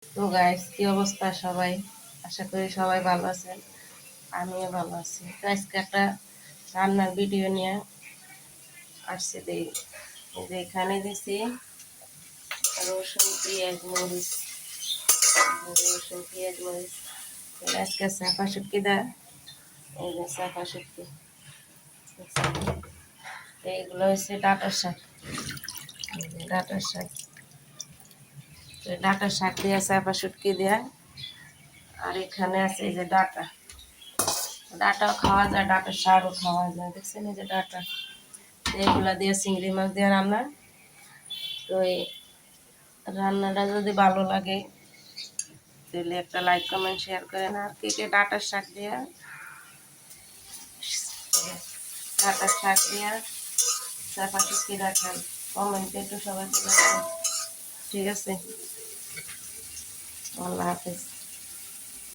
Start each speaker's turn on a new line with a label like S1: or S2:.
S1: তো গাইস, কি অবস্থা সবাই? আশা করি সবাই ভালো আছেন। আমিও ভালো আছি। তো আজকে একটা রান্নার ভিডিও নিয়ে আসছে। এখানে দিছি রসুন পেঁয়াজ মরিচ, আজকে চাপা শুটকি দেয়। এই যে চাপা শুটকি, এইগুলো হচ্ছে ডাঁটার শাক। ডাঁটার শাক, ডাঁটার শাক দিয়ে চাপা শুটকি দেয়া। আর এখানে আছে এই যে ডাঁটা, ডাঁটাও খাওয়া যায়, ডাঁটার শাকও খাওয়া যায়। দেখছেন এই যে ডাঁটা, এগুলা দিয়ে চিংড়ি মাছ দিয়ে রান্না। তো এই রান্নাটা যদি ভালো লাগে তাহলে একটা লাইক কমেন্ট শেয়ার করেন। আর কে কে ডাঁটার শাক দিয়ে চাপা শুটকি রাখেন কমেন্টে একটু সবাই বলে দেবেন। ঠিক আছে, আল্লাহ হাফেজ।